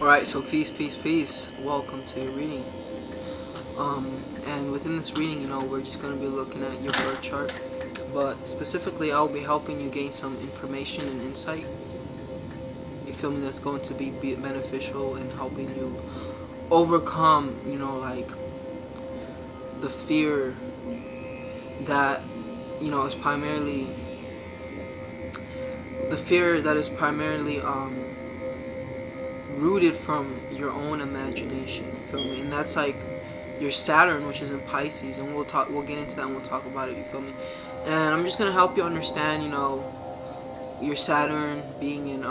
Alright, so peace. Welcome to your reading. And within this reading, we're just going to be looking at your birth chart. But specifically, I'll be helping you gain some information and insight. You feel me? That's going to be beneficial in helping you overcome, like the fear that, is primarily rooted from your own imagination. You feel me? And that's like your Saturn, which is in Pisces, and we'll get into that and we'll talk about it. You feel me? And I'm just gonna help you understand, your Saturn being in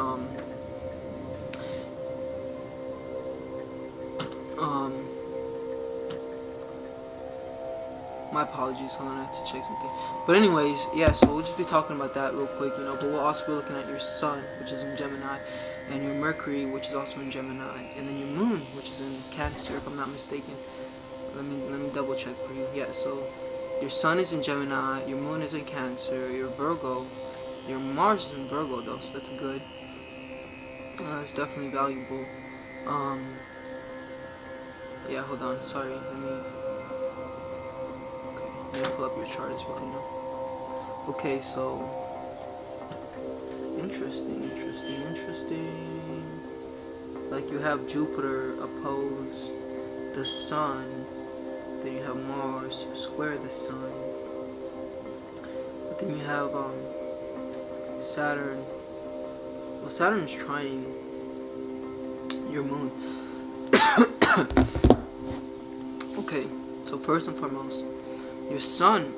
my apologies, hold on, I have to check something. But anyways, yeah, so we'll just be talking about that real quick, but we'll also be looking at your Sun, which is in Gemini, and your Mercury, which is also in Gemini, and then your Moon, which is in Cancer, if I'm not mistaken. Let me double check for you. Yeah, so your Sun is in Gemini, your Moon is in Cancer, your Virgo, your Mars is in Virgo though, so that's good. It's definitely valuable. Yeah, hold on, sorry, let me pull up your chart as well, Okay, so interesting. Like you have Jupiter oppose the Sun, then you have Mars square the Sun, but then you have Saturn. Well, Saturn is trining your Moon. Okay, so first and foremost, your Sun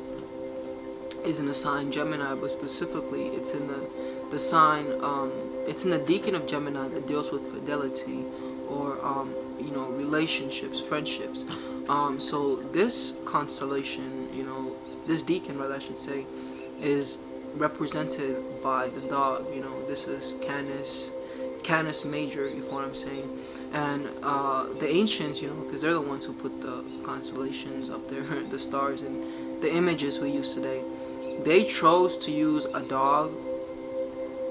is in the sign Gemini, but specifically it's in the sign, it's in the decan of Gemini that deals with fidelity or relationships, friendships. So this constellation, this decan rather I should say, is represented by the dog. This is Canis Major, you know what I'm saying. And the ancients, because they're the ones who put the constellations up there, the stars and the images we use today, they chose to use a dog,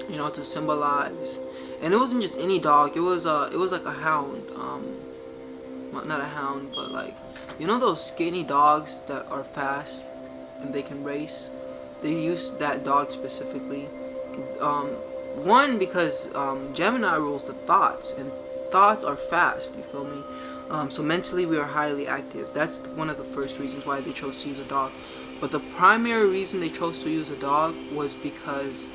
to symbolize. And it wasn't just any dog. It was like a hound. Not a hound, but like, those skinny dogs that are fast and they can race. They used that dog specifically. One, because Gemini rules the thoughts, and thoughts are fast, you feel me? So mentally we are highly active. That's one of the first reasons why they chose to use a dog. But the primary reason they chose to use a dog was because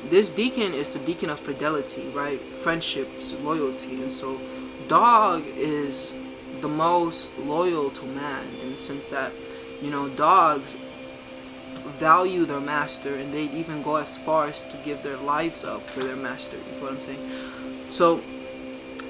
this decan is the decan of fidelity, right? Friendships, loyalty. And so dog is the most loyal to man, in the sense that, dogs value their master, and they'd even go as far as to give their lives up for their master. You know what I'm saying? So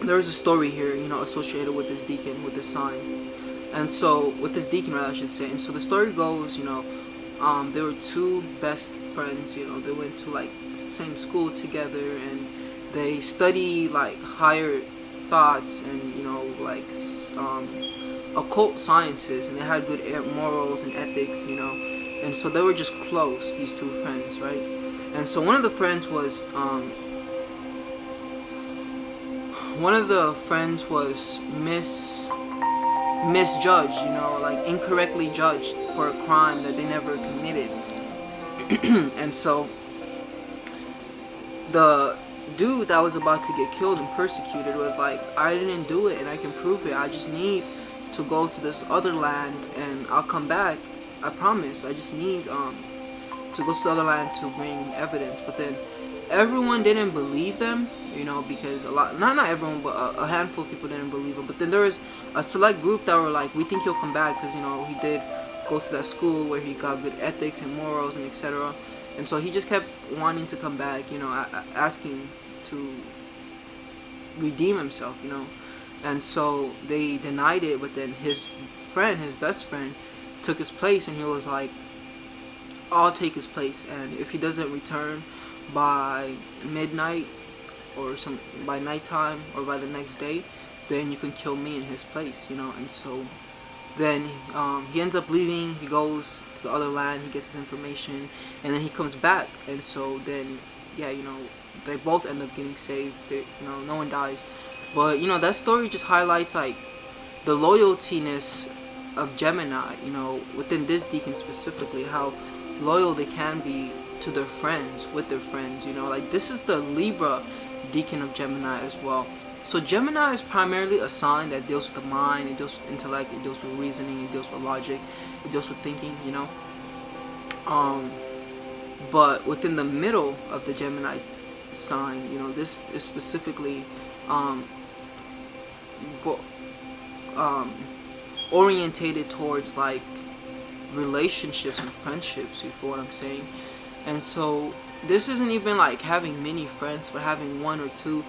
there's a story here, associated with this decan, with this sign. And so, with this decan, rather, I should say. And so the story goes, there were two best friends, they went to like the same school together, and they study like higher thoughts and, like occult sciences, and they had good morals and ethics, and so they were just close, these two friends, right? And so one of the friends was misjudged, like incorrectly judged for a crime that they never committed. And so the dude that was about to get killed and persecuted was like, I didn't do it and I can prove it. I just need to go to this other land and I'll come back. I promise. I just need to go to the other land to bring evidence. But then everyone didn't believe them, because not everyone, but a handful of people didn't believe him. But then there was a select group that were like, we think he'll come back because, he did go to that school where he got good ethics and morals and etc. And so he just kept wanting to come back, asking to redeem himself, And so they denied it, but then his best friend, took his place, and he was like, I'll take his place, and if he doesn't return by midnight or by nighttime or by the next day, then you can kill me in his place, And so then he ends up leaving. He goes to the other land, he gets his information, and then he comes back. And so then, yeah, they both end up getting saved. No one dies. But that story just highlights like the loyaltiness of Gemini, within this deacon specifically, how loyal they can be to their friends, with their friends, like this is the Libra deacon of Gemini as well. So Gemini is primarily a sign that deals with the mind, it deals with intellect, it deals with reasoning, it deals with logic, it deals with thinking. Um, but within the middle of the Gemini sign, this is specifically um, go, um, orientated towards like relationships and friendships. You feel what I'm saying? And so this isn't even like having many friends, but having one or two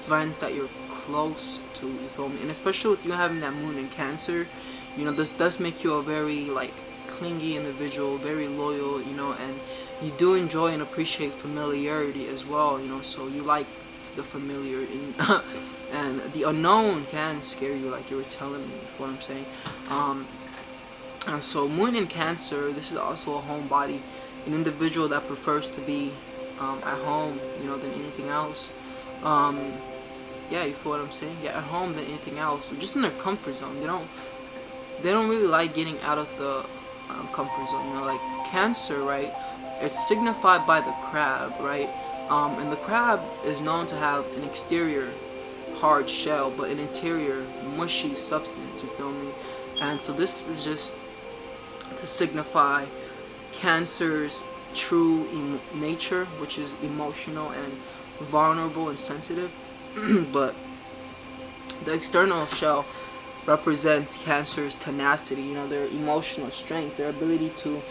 friends that you're close to. You feel me? And especially with you having that moon in Cancer, this does make you a very like clingy individual, very loyal, and you do enjoy and appreciate familiarity as well. So you like the familiar, and and the unknown can scare you, like you were telling me. What I'm saying. And so moon in Cancer, this is also a homebody, an individual that prefers to be at home, than anything else. Yeah, you feel what I'm saying? Yeah, at home than anything else, just in their comfort zone. They don't really like getting out of the comfort zone. Like Cancer, right? It's signified by the crab, right? And the crab is known to have an exterior hard shell, but an interior mushy substance. You feel me? And so this is just to signify Cancer's true nature, which is emotional and vulnerable and sensitive. But the external shell represents Cancer's tenacity, their emotional strength, their ability to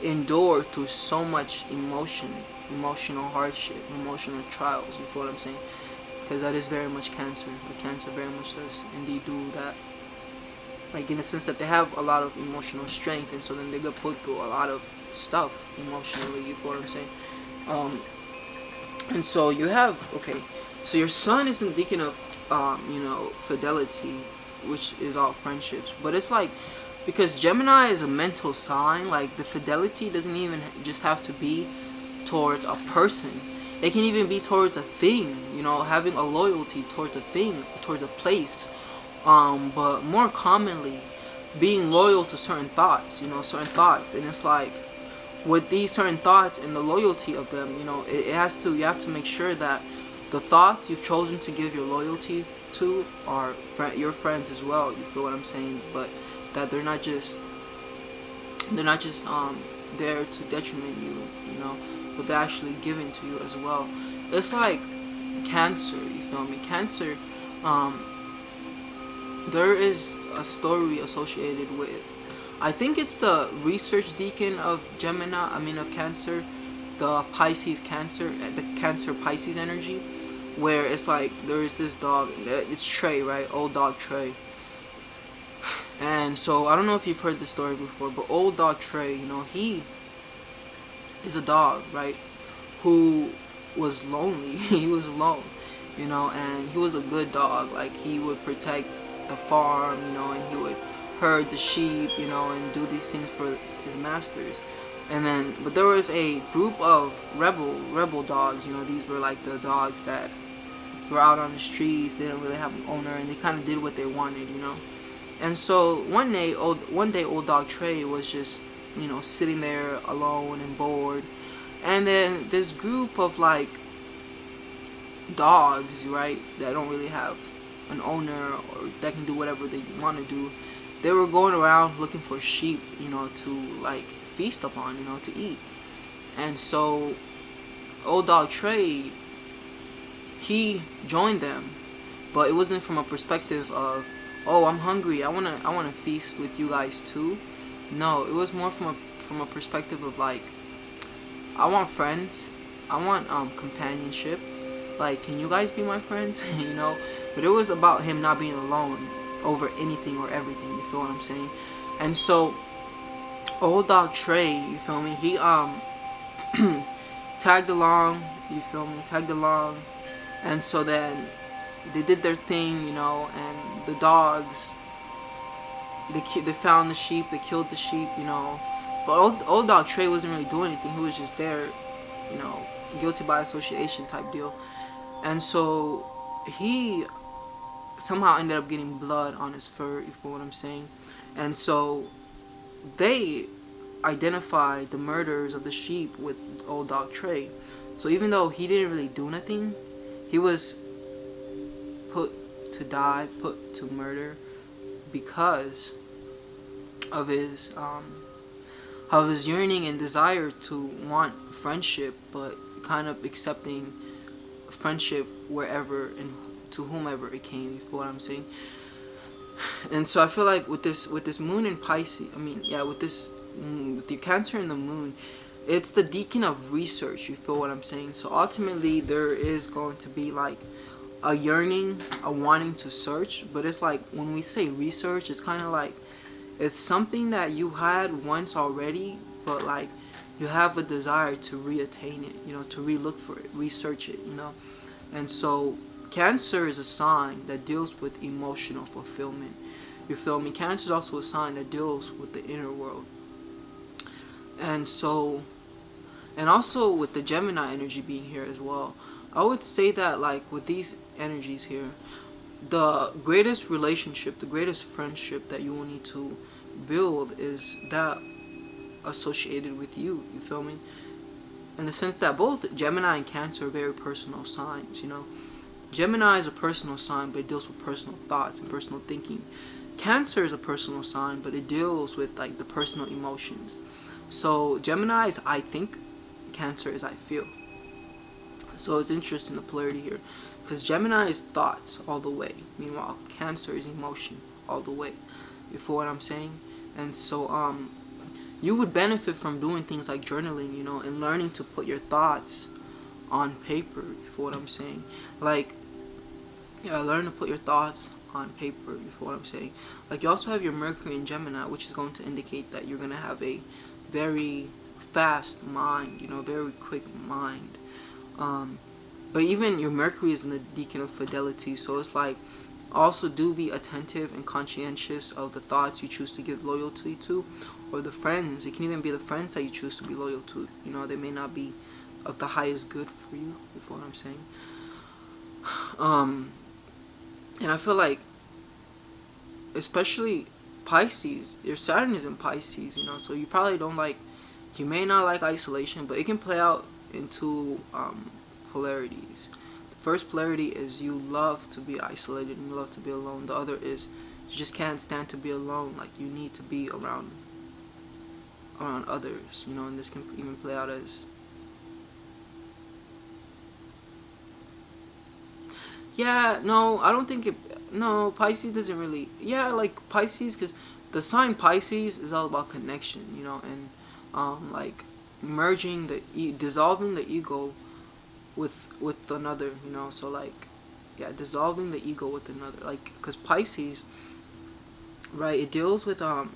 endure through so much emotion, emotional hardship, emotional trials. You feel what I'm saying? Because that is very much Cancer. The Cancer very much does indeed do that. Like in the sense that they have a lot of emotional strength, and so then they get put through a lot of stuff emotionally. You feel what I'm saying? And so you have so your sun is in deacon of fidelity, which is all friendships. But it's like, because Gemini is a mental sign, like the fidelity doesn't even just have to be towards a person. It can even be towards a thing, having a loyalty towards a thing, towards a place. But more commonly, being loyal to certain thoughts, and it's like, with these certain thoughts and the loyalty of them, you have to make sure that the thoughts you've chosen to give your loyalty to are your friends as well. You feel what I'm saying? But that they're not just there to detriment you, but they're actually given to you as well. It's like Cancer, you feel me? Cancer, there is a story associated with, I think it's the research deacon of of Cancer, the Pisces Cancer, the Cancer Pisces energy, where it's like there is this dog, it's Trey, right? Old dog Trey. And so I don't know if you've heard this story before, but old dog Trey, he is a dog, right? Who was lonely. He was alone, and he was a good dog. Like he would protect the farm, and he would herd the sheep, and do these things for his masters. And then, but there was a group of rebel dogs. These were like the dogs that were out on the streets. They didn't really have an owner, and they kind of did what they wanted, And so one day, old dog Trey was just, sitting there alone and bored, and then this group of like dogs, right, that don't really have an owner or that can do whatever they want to do, they were going around looking for sheep, to like feast upon, to eat. And so old dog Trey, he joined them, but it wasn't from a perspective of, oh, I'm hungry, I wanna feast with you guys too. No, it was more from a perspective of like, I want friends, I want companionship. Like, can you guys be my friends? But it was about him not being alone over anything or everything. You feel what I'm saying? And so, old dog Trey, you feel me? He tagged along. You feel me? Tagged along, and so then they did their thing, and the dogs, they found the sheep, they killed the sheep, But old dog Trey wasn't really doing anything. He was just there, guilty by association type deal. And so he somehow ended up getting blood on his fur, you feel what I'm saying? And so they identified the murders of the sheep with old dog Trey. So even though he didn't really do nothing, he was put to die, put to murder because of his yearning and desire to want friendship, but kind of accepting friendship wherever and to whomever it came. You feel what I'm saying? And so I feel like with this moon in Pisces, with your Cancer in the moon, it's the deacon of research. You feel what I'm saying? So ultimately, there is going to be like a yearning, a wanting to search, but it's like when we say research, it's kind of like it's something that you had once already, but like you have a desire to reattain it, to re-look for it, research it, And so Cancer is a sign that deals with emotional fulfillment. You feel me? Cancer is also a sign that deals with the inner world. And so, and also with the Gemini energy being here as well, I would say that like with these energies here, the greatest relationship, the greatest friendship that you will need to build is that associated with you. You feel me? In the sense that both Gemini and Cancer are very personal signs, Gemini is a personal sign, but it deals with personal thoughts and personal thinking. Cancer is a personal sign, but it deals with like the personal emotions. So Gemini is I think, Cancer is I feel. So it's interesting the polarity here, because Gemini is thoughts all the way, meanwhile Cancer is emotion all the way. You feel what I'm saying? And so you would benefit from doing things like journaling, and learning to put your thoughts on paper. You feel what I'm saying? Like, learn to put your thoughts on paper. You feel what I'm saying? Like, you also have your Mercury in Gemini, which is going to indicate that you're going to have a very fast mind, very quick mind. But even your Mercury is in the deacon of fidelity, so it's like, also do be attentive and conscientious of the thoughts you choose to give loyalty to, or the friends. It can even be the friends that you choose to be loyal to. They may not be of the highest good for you. You feel what I'm saying? And I feel like, especially Pisces, your Saturn is in Pisces, so you probably don't like, you may not like isolation, but it can play out into polarities. The first polarity is you love to be isolated and you love to be alone. The other is you just can't stand to be alone. Like, you need to be around others, and this can even play out as, I don't think Pisces doesn't really, like Pisces, because the sign Pisces is all about connection, and like merging dissolving the ego with another, so like, dissolving the ego with another, like, because Pisces, right, it deals with the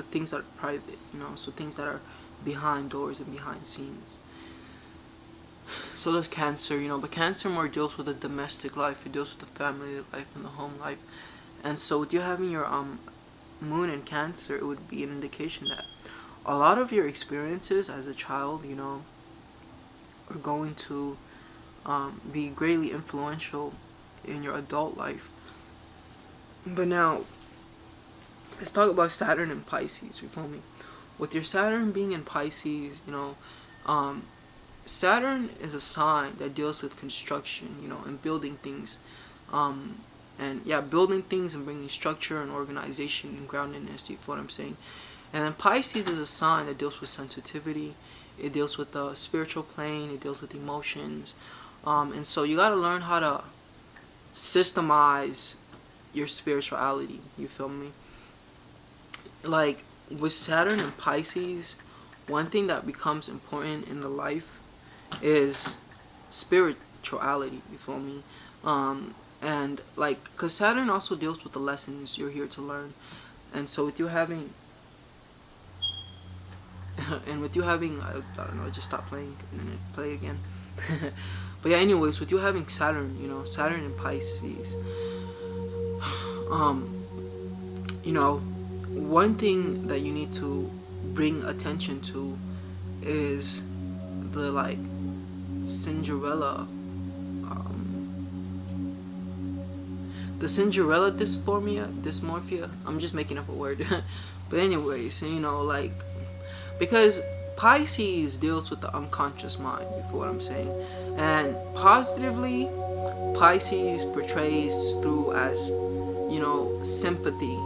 things that are private, so things that are behind doors and behind scenes. So does Cancer, but Cancer more deals with the domestic life. It deals with the family life and the home life. And so with you having your moon in Cancer, it would be an indication that a lot of your experiences as a child, are going to be greatly influential in your adult life. But now, let's talk about Saturn and Pisces. You feel me? With your Saturn being in Pisces, Saturn is a sign that deals with construction, and building things, building things and bringing structure and organization and groundedness. You feel what I'm saying? And then Pisces is a sign that deals with sensitivity. It deals with the spiritual plane. It deals with emotions, and so you got to learn how to systemize your spirituality. You feel me? Like with Saturn and Pisces, one thing that becomes important in the life is spirituality. You feel me? And like, because Saturn also deals with the lessons you're here to learn, and so with you having I don't know, just stop playing and then play again. But anyways, with you having Saturn, Saturn and Pisces, one thing that you need to bring attention to is the like Cinderella, the Cinderella dysmorphia. I'm just making up a word. But anyways, like, because Pisces deals with the unconscious mind, you feel what I'm saying? And positively, Pisces portrays through as, sympathy,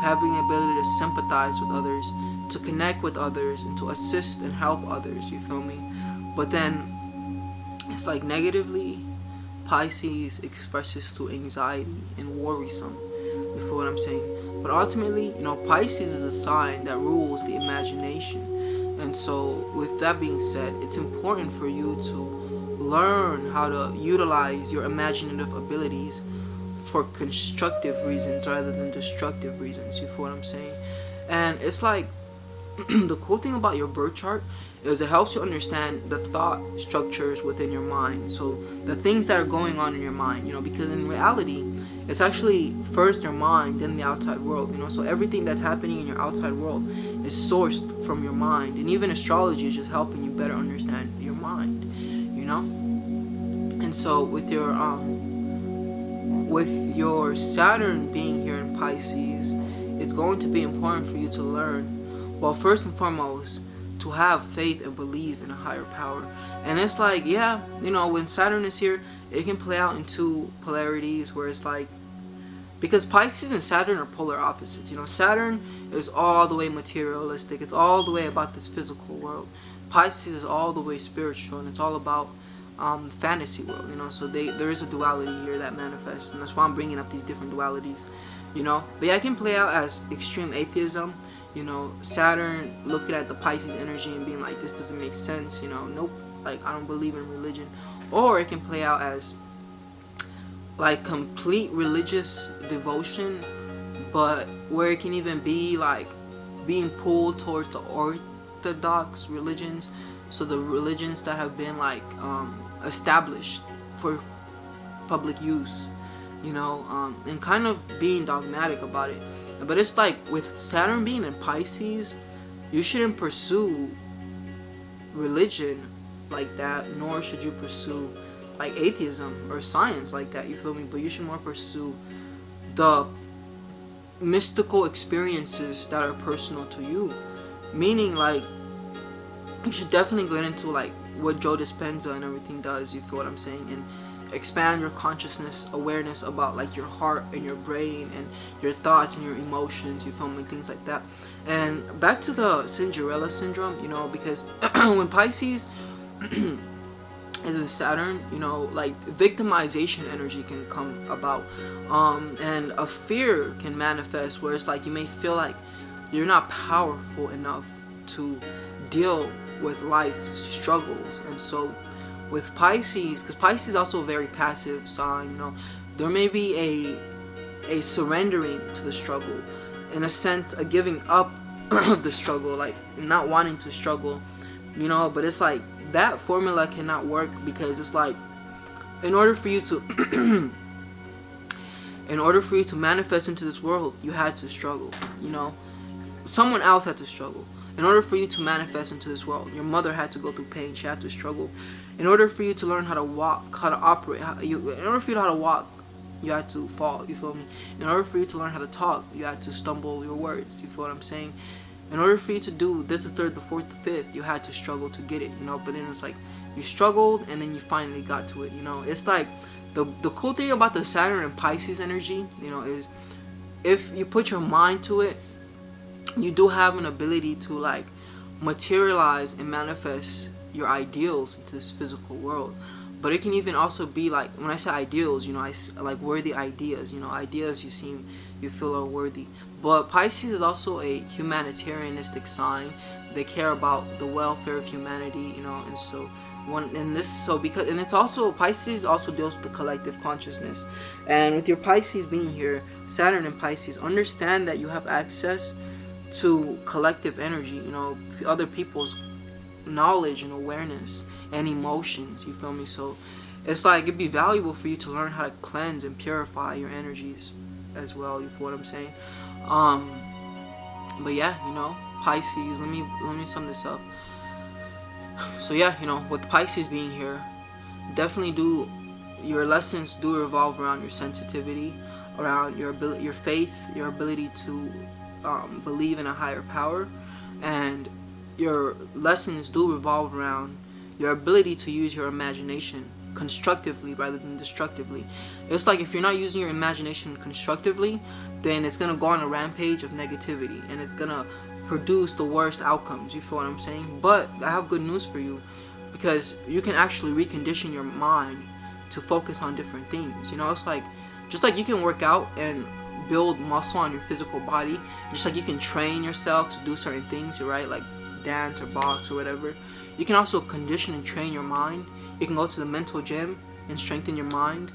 having the ability to sympathize with others, to connect with others, and to assist and help others, you feel me? But then, it's like negatively, Pisces expresses through anxiety and worrisome, you feel what I'm saying? But ultimately, Pisces is a sign that rules the imagination. And so, with that being said, it's important for you to learn how to utilize your imaginative abilities for constructive reasons rather than destructive reasons. You feel what I'm saying? And it's like, the cool thing about your birth chart is it helps you understand the thought structures within your mind. So the things that are going on in your mind, because in reality, it's actually first your mind, then the outside world, So everything that's happening in your outside world is sourced from your mind. And even astrology is just helping you better understand your mind, And so with your Saturn being here in Pisces, it's going to be important for you to learn, well, first and foremost, to have faith and believe in a higher power. And it's like, when Saturn is here, it can play out in two polarities where it's like, because Pisces and Saturn are polar opposites. Saturn is all the way materialistic. It's all the way about this physical world. Pisces is all the way spiritual, and it's all about fantasy world. So there is a duality here that manifests, and that's why I'm bringing up these different dualities. But yeah, it can play out as extreme atheism. Saturn looking at the Pisces energy and being like, this doesn't make sense. Nope, like, I don't believe in religion. Or it can play out as like complete religious devotion, but where it can even be like being pulled towards the orthodox religions, so the religions that have been like established for public use, and kind of being dogmatic about it. But it's like, with Saturn being in Pisces, you shouldn't pursue religion like that, nor should you pursue like atheism or science like that, you feel me? But you should more pursue the mystical experiences that are personal to you. Meaning, like, you should definitely get into like what Joe Dispenza and everything does, you feel what I'm saying? And expand your consciousness, awareness about like your heart and your brain and your thoughts and your emotions, you feel me? Things like that. And back to the Cinderella syndrome, because when Pisces is in Saturn, like victimization energy can come about, and a fear can manifest where it's like you may feel like you're not powerful enough to deal with life's struggles. And so with Pisces, because Pisces is also a very passive sign, there may be a surrendering to the struggle, in a sense, a giving up of the struggle, like not wanting to struggle, but it's like that formula cannot work, because it's like, in order for you to manifest into this world, you had to struggle. Someone else had to struggle. In order for you to manifest into this world, your mother had to go through pain. She had to struggle. In order for you to learn how to walk, how to operate, in order for you to know how to walk, you had to fall, you feel me? In order for you to learn how to talk, you had to stumble your words, you feel what I'm saying? In order for you to do this, the third, the fourth, the fifth, you had to struggle to get it, But then it's like, you struggled, and then you finally got to it, It's like, the cool thing about the Saturn and Pisces energy, is if you put your mind to it, you do have an ability to like materialize and manifest your ideals into this physical world. But it can even also be like, when I say ideals, I like worthy ideas, ideas you feel are worthy. But Pisces is also a humanitarianistic sign. They care about the welfare of humanity, and so and it's also, Pisces also deals with the collective consciousness. And with your Pisces being here, Saturn and Pisces, understand that you have access to collective energy, other people's knowledge and awareness and emotions, you feel me? So it's like, it'd be valuable for you to learn how to cleanse and purify your energies as well, you feel what I'm saying? But yeah, Pisces, let me sum this up. So yeah, with Pisces being here, definitely your lessons do revolve around your sensitivity, around your ability, your faith, your ability to believe in a higher power, and your lessons do revolve around your ability to use your imagination constructively rather than destructively. It's like if you're not using your imagination constructively, then it's gonna go on a rampage of negativity and it's gonna produce the worst outcomes. You feel what I'm saying? But I have good news for you, because you can actually recondition your mind to focus on different things. You know, it's like just like you can work out and build muscle on your physical body, just like you can train yourself to do certain things, right? Like dance or box or whatever. You can also condition and train your mind. You can go to the mental gym and strengthen your mind,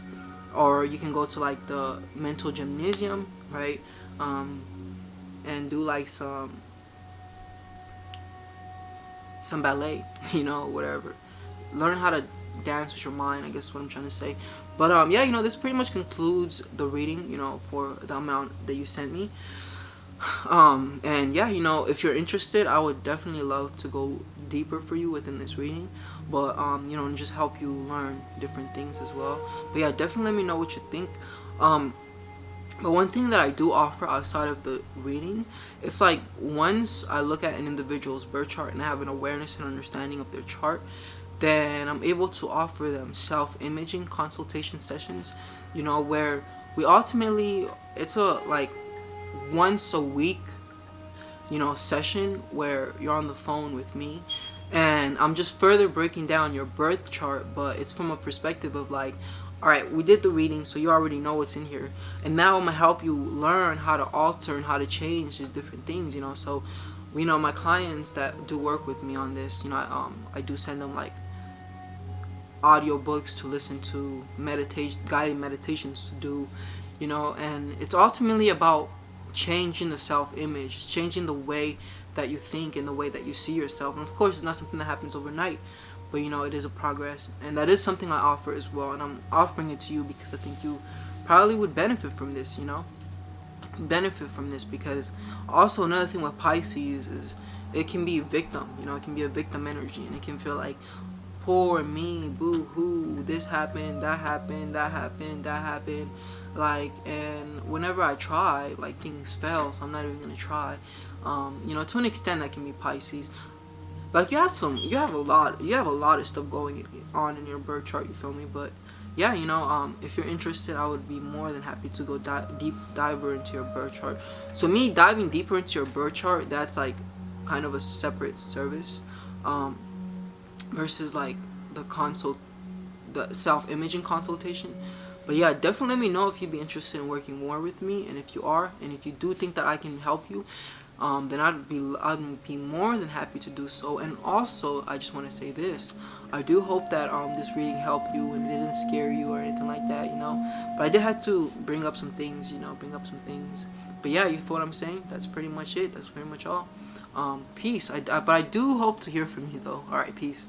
or you can go to like the mental gymnasium, right? And do like some ballet, you know, whatever. Learn how to dance with your mind, I guess is what I'm trying to say. But yeah, you know, this pretty much concludes the reading, you know, for the amount that you sent me. And yeah, you know, if you're interested, I would definitely love to go deeper for you within this reading, but you know, and just help you learn different things as well. But yeah, definitely let me know what you think. But one thing that I do offer outside of the reading, it's like once I look at an individual's birth chart and I have an awareness and understanding of their chart, then I'm able to offer them self-imaging consultation sessions, you know, where we ultimately, it's a like once a week, you know, session where you're on the phone with me and I'm just further breaking down your birth chart, but it's from a perspective of like, alright, we did the reading, so you already know what's in here, and now I'm gonna help you learn how to alter and how to change these different things, you know. So, you know, my clients that do work with me on this, you know, I do send them like audio books to listen to, meditation, guided meditations to do, you know, and it's ultimately about changing the self-image, changing the way that you think and the way that you see yourself. And of course, it's not something that happens overnight, but you know, it is a progress, and that is something I offer as well, and I'm offering it to you because I think you probably would benefit from this, you know, because also another thing with Pisces is it can be a victim, you know, it can be a victim energy, and it can feel like poor me, boo hoo, this happened, that happened, that happened, that happened, like, and whenever I try, like, things fail, so I'm not even gonna try. You know, to an extent that can be Pisces. Like, you have a lot of stuff going on in your birth chart, you feel me? But yeah, you know, if you're interested, I would be more than happy to go diver into your birth chart. So me diving deeper into your birth chart, that's like kind of a separate service, versus like the self-imaging consultation. But yeah, definitely let me know if you'd be interested in working more with me, and if you are, and if you do think that I can help you, then I'd be more than happy to do so. And also, I just want to say this: I do hope that this reading helped you and it didn't scare you or anything like that, you know. But I did have to bring up some things, you know, But yeah, you feel what I'm saying? That's pretty much it. That's pretty much all. Peace. But I do hope to hear from you though. All right, peace.